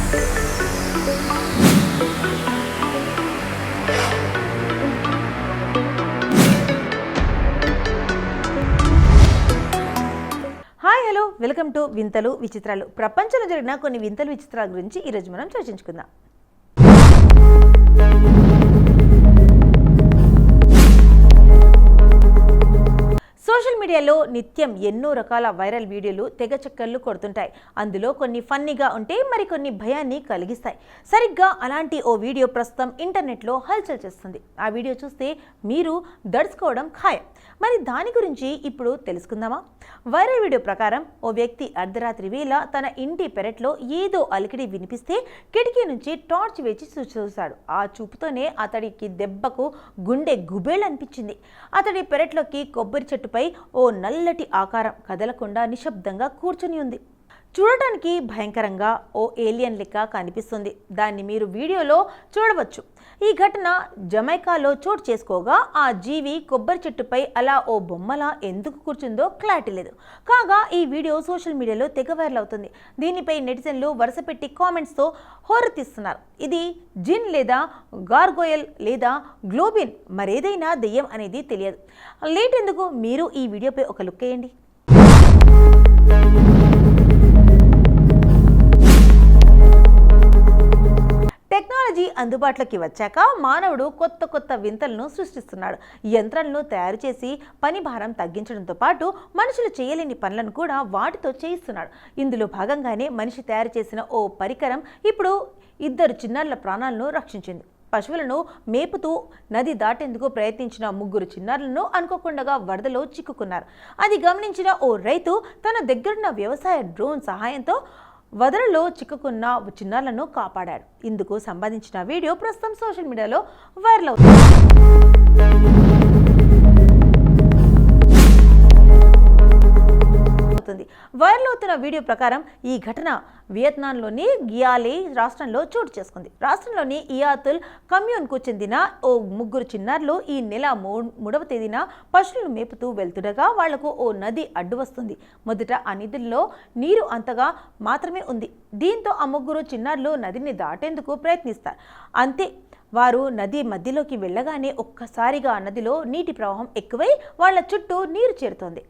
Hi hello welcome to వింతలు విచిత్రాలు. ప్రపంచంలో జరిగిన కొన్ని వింతలు విచిత్రాల గురించి ఈరోజు మనం చర్చించుకుందాం. సోషల్ మీడియాలో నిత్యం ఎన్నో రకాల వైరల్ వీడియోలు తెగ చక్కర్లు కొడుతుంటాయి. అందులో కొన్ని ఫన్నీగా ఉంటే మరికొన్ని భయాన్ని కలిగిస్తాయి. సరిగ్గా అలాంటి ఓ వీడియో ప్రస్తుతం ఇంటర్నెట్లో హల్చల్ చేస్తుంది. ఆ వీడియో చూస్తే మీరు దడుచుకోవడం ఖాయం. మరి దాని గురించి ఇప్పుడు తెలుసుకుందామా? వైరల్ వీడియో ప్రకారం ఓ వ్యక్తి అర్ధరాత్రి వేళ తన ఇంటి పెరట్లో ఏదో అలికిడి వినిపిస్తే కిటికీ నుంచి టార్చ్ వేచి చూశాడు. ఆ చూపుతోనే అతడికి దెబ్బకు గుండె గుబేళనిపించింది. అతడి పెరట్లోకి కొబ్బరి చెట్టుపై ఓ నల్లటి ఆకారం కదలకుండా నిశ్శబ్దంగా కూర్చుని ఉంది. చూడటానికి భయంకరంగా ఓ ఏలియన్ లెక్క కనిపిస్తుంది. దాన్ని మీరు వీడియోలో చూడవచ్చు. ఈ ఘటన జమైకాలో చోటు చేసుకోగా ఆ జీవి కొబ్బరి చెట్టుపై అలా ఓ బొమ్మలా ఎందుకు కూర్చుందో క్లారిటీ లేదు. కాగా ఈ వీడియో సోషల్ మీడియాలో తెగ వైరల్ అవుతుంది. దీనిపై నెటిజన్లు వరుసపెట్టి కామెంట్స్తో హోరెత్తిస్తున్నారు. ఇది జిన్ లేదా గార్గోయల్ లేదా గ్లోబిన్ మరేదైనా దెయ్యం అనేది తెలియదు. లేట్ ఎందుకు, మీరు ఈ వీడియోపై ఒక లుక్ వేయండి. టెక్నాలజీ అందుబాటులోకి వచ్చాక మానవుడు కొత్త కొత్త వింతలను సృష్టిస్తున్నాడు. యంత్రాలను తయారు చేసి పని భారం తగ్గించడంతో పాటు మనుషులు చేయలేని పనులను కూడా వాటితో చేయిస్తున్నాడు. ఇందులో భాగంగానే మనిషి తయారు చేసిన ఓ పరికరం ఇప్పుడు 2 చిన్నారుల ప్రాణాలను రక్షించింది. పశువులను మేపుతూ నది దాటేందుకు ప్రయత్నించిన 3 చిన్నారులను అనుకోకుండా వరదలో చిక్కుకున్నారు. అది గమనించిన ఓ రైతు తన దగ్గరున్న వ్యవసాయ డ్రోన్ సహాయంతో వరదలలో చిక్కుకున్న చిన్నారులను కాపాడాడు. ఇందుకు సంబంధించిన వీడియో ప్రస్తుతం సోషల్ మీడియాలో వైరల్ అవుతుంది. వైరల్ అవుతున్న వీడియో ప్రకారం ఈ ఘటన వియత్నాంలోని గియాలే రాష్ట్రంలో చోటు చేసుకుంది. రాష్ట్రంలోని ఇయాతుల్ కమ్యూన్కు చెందిన ఓ 3 చిన్నారులు ఈ నెల 3వ తేదీన పశువులను మేపుతూ వెళ్తుండగా వాళ్లకు ఓ నది అడ్డు వస్తుంది. మొదట ఆ నదిలో నీరు అంతగా మాత్రమే ఉంది. దీంతో ఆ 3 చిన్నారులు నదిని దాటేందుకు ప్రయత్నిస్తారు. అంతే, వారు నది మధ్యలోకి వెళ్ళగానే ఒక్కసారిగా నదిలో నీటి ప్రవాహం ఎక్కువై వాళ్ల చుట్టూ నీరు చేరుతోంది.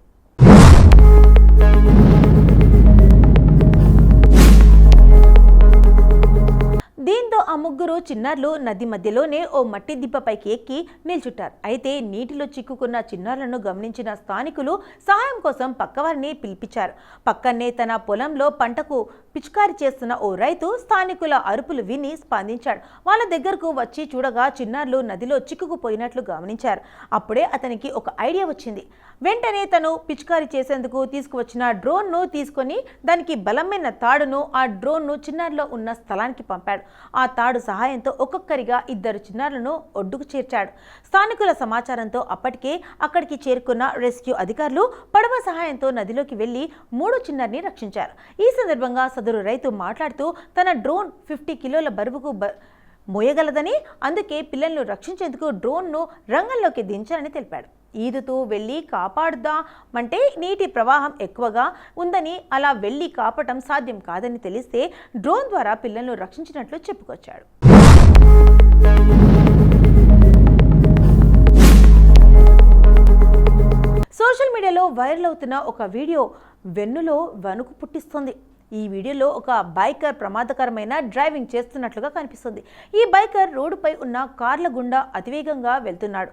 దీంతో ఆ 3 చిన్నారులు నది మధ్యలోనే ఓ మట్టి దిబ్బపైకి ఎక్కి నిల్చుంటారు. అయితే నీటిలో చిక్కుకున్న చిన్నారులను గమనించిన స్థానికులు సహాయం కోసం పక్కవారిని పిలిపించారు. పక్కనే తన పొలంలో పంటకు పిచికారి చేస్తున్న ఓ రైతు స్థానికుల అరుపులు విని స్పందించాడు. వాళ్ళ దగ్గరకు వచ్చి చూడగా చిన్నారులు నదిలో చిక్కుకుపోయినట్లు గమనించారు. అప్పుడే అతనికి ఒక ఐడియా వచ్చింది. వెంటనే తను పిచికారి చేసేందుకు తీసుకువచ్చిన డ్రోన్ను తీసుకొని దానికి బలమైన తాడును ఆ డ్రోన్ను చిన్నారులో ఉన్న స్థలానికి పంపాడు. ఆ తాడు సహాయంతో ఒక్కొక్కరిగా 2 చిన్నారులను ఒడ్డుకు చేర్చాడు. స్థానికుల సమాచారంతో అప్పటికే అక్కడికి చేరుకున్న రెస్క్యూ అధికారులు పడవ సహాయంతో నదిలోకి వెళ్లి 3 చిన్నారిని రక్షించారు. ఈ సందర్భంగా సదరు రైతు మాట్లాడుతూ తన డ్రోన్ 50 కిలోల బరువుకు మోయగలదని, అందుకే పిల్లలను రక్షించేందుకు డ్రోన్ను రంగంలోకి దించారని తెలిపాడు. ఈదుతూ వెళ్ళి కాపాడుదామంటే నీటి ప్రవాహం ఎక్కువగా ఉందని, అలా వెళ్ళి కాపాడటం సాధ్యం కాదని తెలిస్తే డ్రోన్ ద్వారా పిల్లలను రక్షించినట్లు చెప్పుకొచ్చాడు. సోషల్ మీడియాలో వైరల్ అవుతున్న ఒక వీడియో వెన్నులో వణుకు పుట్టిస్తుంది. ఈ వీడియోలో ఒక బైకర్ ప్రమాదకరమైన డ్రైవింగ్ చేస్తున్నట్లుగా కనిపిస్తుంది. ఈ బైకర్ రోడ్డుపై ఉన్న కార్ల గుండా అతివేగంగా వెళ్తున్నాడు.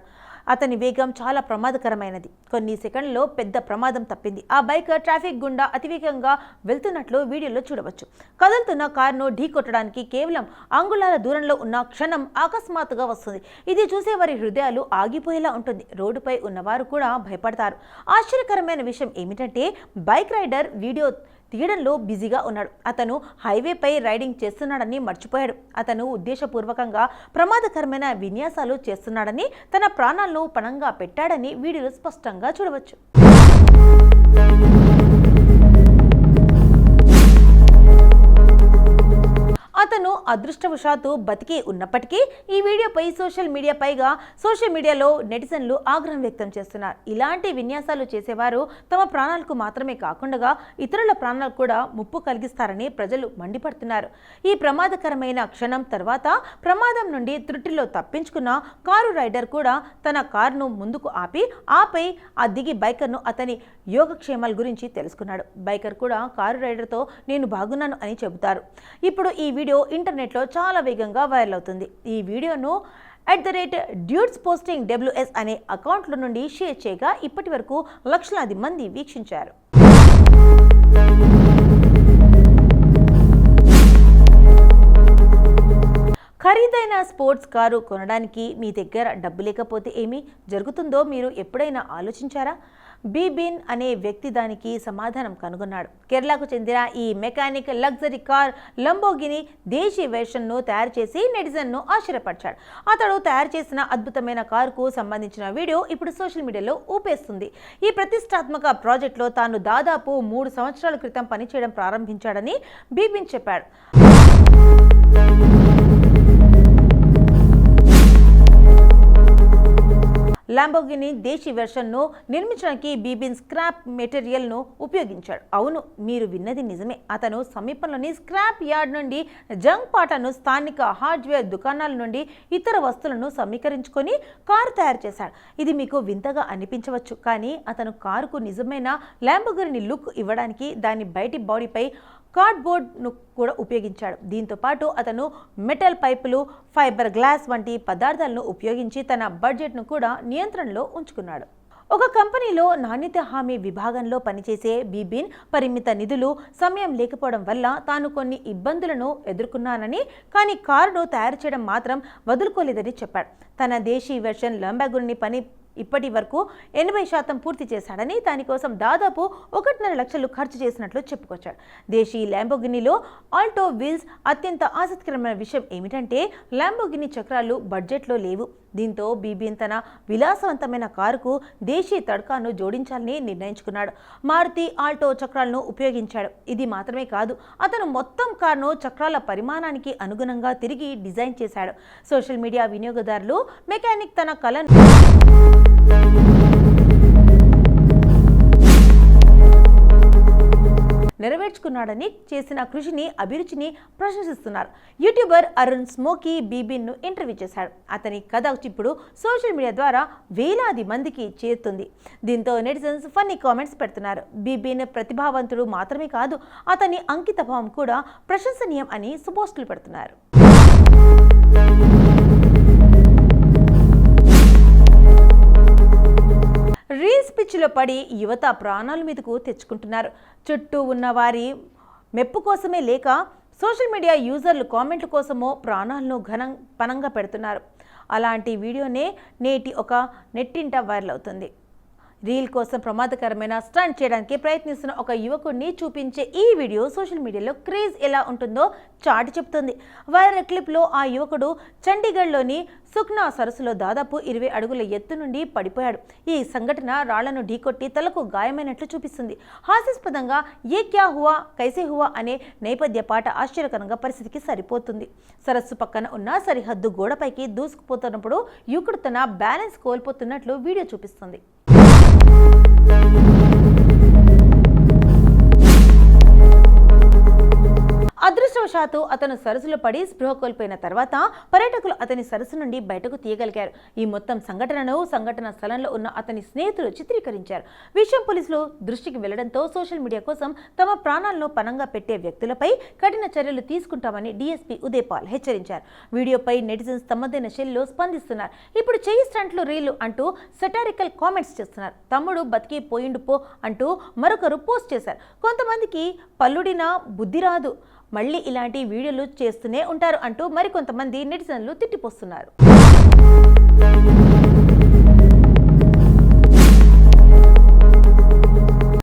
అతని వేగం చాలా ప్రమాదకరమైనది. కొన్ని సెకండ్లలో పెద్ద ప్రమాదం తప్పింది. ఆ బైకర్ ట్రాఫిక్ గుండా అతివేగంగా వెళ్తున్నట్లు వీడియోలో చూడవచ్చు. కదులుతున్న కారును ఢీకొట్టడానికి కేవలం అంగుళాల దూరంలో ఉన్న క్షణం అకస్మాత్తుగా వస్తుంది. ఇది చూసేవారి హృదయాలు ఆగిపోయేలా ఉంటుంది. రోడ్డుపై ఉన్నవారు కూడా భయపడతారు. ఆశ్చర్యకరమైన విషయం ఏమిటంటే బైక్ రైడర్ వీడియో తీయడంలో బిజీగా ఉన్నాడు. అతను హైవేపై రైడింగ్ చేస్తున్నాడని మర్చిపోయాడు. అతను ఉద్దేశపూర్వకంగా ప్రమాదకరమైన విన్యాసాలు చేస్తున్నాడని, తన ప్రాణాలను పణంగా పెట్టాడని వీడియోలో స్పష్టంగా చూడవచ్చు. అతను అదృష్టవశాత్తు బతికి ఉన్నప్పటికీ ఈ వీడియోపై సోషల్ మీడియాలో నెటిజన్లు ఆగ్రహం వ్యక్తం చేస్తున్నారు. ఇలాంటి విన్యాసాలు చేసేవారు తమ ప్రాణాలకు మాత్రమే కాకుండా ఇతరుల ప్రాణాలకు కూడా ముప్పు కలిగిస్తారని ప్రజలు మండిపడుతున్నారు. ఈ ప్రమాదకరమైన క్షణం తర్వాత ప్రమాదం నుండి త్రుటిలో తప్పించుకున్న కారు రైడర్ కూడా తన కారును ముందుకు ఆపై ఆ దిగి బైకర్ను అతని యోగక్షేమాల గురించి తెలుసుకున్నాడు. బైకర్ కూడా కారు రైడర్తో నేను బాగున్నాను అని చెబుతారు. ఇప్పుడు ఈ వీడియో ఇంటర్నెట్లో చాలా వేగంగా వైరల్ అవుతుంది. ఈ వీడియోను @dudes_posting_ws అనే అకౌంట్ల నుండి షేర్ చేయగా ఇప్పటి వరకు లక్షలాది మంది వీక్షించారు. ఖరీదైన స్పోర్ట్స్ కారు కొనడానికి మీ దగ్గర డబ్బు లేకపోతే ఏమి జరుగుతుందో మీరు ఎప్పుడైనా ఆలోచించారా? బీబిన్ అనే వ్యక్తి దానికి సమాధానం కనుగొన్నాడు. కేరళకు చెందిన ఈ మెకానిక్ లగ్జరీ కార్ లంబోగిని దేశీ వెర్షన్ను తయారు చేసి నెటిజన్ను ఆశ్చర్యపరిచాడు. అతడు తయారు చేసిన అద్భుతమైన కారుకు సంబంధించిన వీడియో ఇప్పుడు సోషల్ మీడియాలో ఊపేస్తుంది. ఈ ప్రతిష్టాత్మక ప్రాజెక్టులో తాను దాదాపు 3 సంవత్సరాల క్రితం పనిచేయడం ప్రారంభించాడని బీబిన్ చెప్పాడు. ల్యాంబోర్గిని దేశీ వెర్షన్ను నిర్మించడానికి బీబిన్ స్క్రాప్ మెటీరియల్ను ఉపయోగించాడు. అవును, మీరు విన్నది నిజమే. అతను సమీపంలోని స్క్రాప్ యార్డ్ నుండి జంక్ పాటను స్థానిక హార్డ్వేర్ దుకాణాల నుండి ఇతర వస్తువులను సమీకరించుకొని కారు తయారు చేశాడు. ఇది మీకు వింతగా అనిపించవచ్చు, కానీ అతను కారుకు నిజమైన ల్యాంబోర్గిని లుక్ ఇవ్వడానికి దాని బయటి బాడీపై కార్డ్బోర్డ్ను కూడా ఉపయోగించాడు. దీంతో పాటు అతను మెటల్ పైపులు, ఫైబర్ గ్లాస్ వంటి పదార్థాలను ఉపయోగించి తన బడ్జెట్ను కూడా నియంత్రణలో ఉంచుకున్నాడు. ఒక కంపెనీలో నాణ్యత హామీ విభాగంలో పనిచేసే బీబిన్ పరిమిత నిధులు, సమయం లేకపోవడం వల్ల తాను కొన్ని ఇబ్బందులను ఎదుర్కొన్నానని, కానీ కారును తయారు చేయడం మాత్రం వదులుకోలేదని చెప్పాడు. తన దేశీ వెర్షన్ లంబోర్గిని పని ఇప్పటి వరకు 80% పూర్తి చేశాడని, దానికోసం దాదాపు 1.5 లక్షలు ఖర్చు చేసినట్లు చెప్పుకొచ్చాడు. దేశీ ల్యాంబోర్గినిలో ఆల్టో వీల్స్ అత్యంత ఆసక్తికరమైన విషయం ఏమిటంటే ల్యాంబోర్గిని చక్రాలు బడ్జెట్లో లేవు. దీంతో బీబిన్ తన విలాసవంతమైన కారుకు దేశీ తడకాను జోడించాలని నిర్ణయించుకున్నాడు. మారుతి ఆల్టో చక్రాలను ఉపయోగించాడు. ఇది మాత్రమే కాదు, అతను మొత్తం కారును చక్రాల పరిమాణానికి అనుగుణంగా తిరిగి డిజైన్ చేశాడు. సోషల్ మీడియా వినియోగదారులు మెకానిక్ తన కళను నెరవేర్చుకున్నాడని, చేసిన కృషిని, అభిరుచిని ప్రశంసిస్తున్నారు. యూట్యూబర్ అరుణ్ స్మోకీ బీబిన్ను ఇంటర్వ్యూ చేశాడు. అతని కథ ఇప్పుడు సోషల్ మీడియా ద్వారా వేలాది మందికి చేరుతుంది. దీంతో నెటిజన్స్ ఫన్నీ కామెంట్స్ పెడుతున్నారు. బీబిన్ ప్రతిభావంతుడు మాత్రమే కాదు, అతని అంకితభావం కూడా ప్రశంసనీయం అని పోస్టులు పెడుతున్నారు. రీల్స్ పిచ్చిలో పడి యువత ప్రాణాల మీదకు తెచ్చుకుంటున్నారు. చుట్టూ ఉన్న వారి మెప్పు కోసమే లేక సోషల్ మీడియా యూజర్లు కామెంట్ల కోసమో ప్రాణాలను పనంగా పెడుతున్నారు. అలాంటి వీడియోనే నేటి ఒక నెట్టింట వైరల్ అవుతుంది. రీల్ కోసం ప్రమాదకరమైన స్టంట్ చేయడానికి ప్రయత్నిస్తున్న ఒక యువకుడిని చూపించే ఈ వీడియో సోషల్ మీడియాలో క్రేజ్ ఎలా ఉంటుందో చాటి చెప్తుంది. వైరల్ క్లిప్లో ఆ యువకుడు చండీగఢ్లోని సుఖ్నా సరస్సులో దాదాపు 20 అడుగుల ఎత్తు నుండి పడిపోయాడు. ఈ సంఘటన రాళ్లను ఢీకొట్టి తలకు గాయమైనట్లు చూపిస్తుంది. హాస్యాస్పదంగా ఏ క్యా హువా కైసే హువా అనే నేపథ్య పాట ఆశ్చర్యకరంగా పరిస్థితికి సరిపోతుంది. సరస్సు పక్కన ఉన్న సరిహద్దు గోడపైకి దూసుకుపోతున్నప్పుడు యువకుడు తన బ్యాలెన్స్ కోల్పోతున్నట్లు వీడియో చూపిస్తుంది. అదృష్టవశాత్తు అతను సరస్సులో పడి స్పృహ కోల్పోయిన తర్వాత పర్యాటకులు అతని సరస్సు నుండి బయటకు తీయగలిగారు. ఈ మొత్తం సంఘటన స్థలంలో ఉన్న అతని స్నేహితులు చిత్రీకరించారు. విషయం పోలీసులు దృష్టికి వెళ్లడంతో సోషల్ మీడియా కోసం తమ ప్రాణాలను పణంగా పెట్టే వ్యక్తులపై కఠిన చర్యలు తీసుకుంటామని డీఎస్పీ ఉదయ్ పాల్ హెచ్చరించారు. వీడియోపై నెటిజన్స్ తమదైన శైలిలో స్పందిస్తున్నారు. ఇప్పుడు చెయ్యి స్టంట్లు రీళ్లు అంటూ సెటారికల్ కామెంట్స్ చేస్తున్నారు. తమ్ముడు బతికి పోయిండు పో అంటూ మరొకరు పోస్ట్ చేశారు. కొంతమందికి పల్లుడినా బుద్ధి రాదు, మళ్ళీ ఇలాంటి వీడియోలు చేస్తూనే ఉంటారు అంటూ మరికొంతమంది నెటిజన్లు తిట్టిపోస్తున్నారు.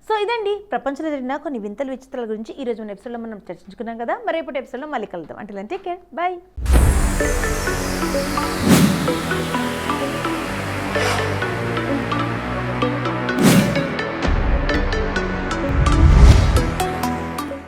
సో ఇదండి ప్రపంచంలో జరిగిన కొన్ని వింతలు విచిత్రాల గురించి ఈ రోజు మన ఎపిసోడ్లో మనం చర్చించుకున్నాం కదా. మరి రేపటి ఎపిసోడ్లో మళ్ళీ కలుద్దాం. అంటే టేక్ కేర్, బై.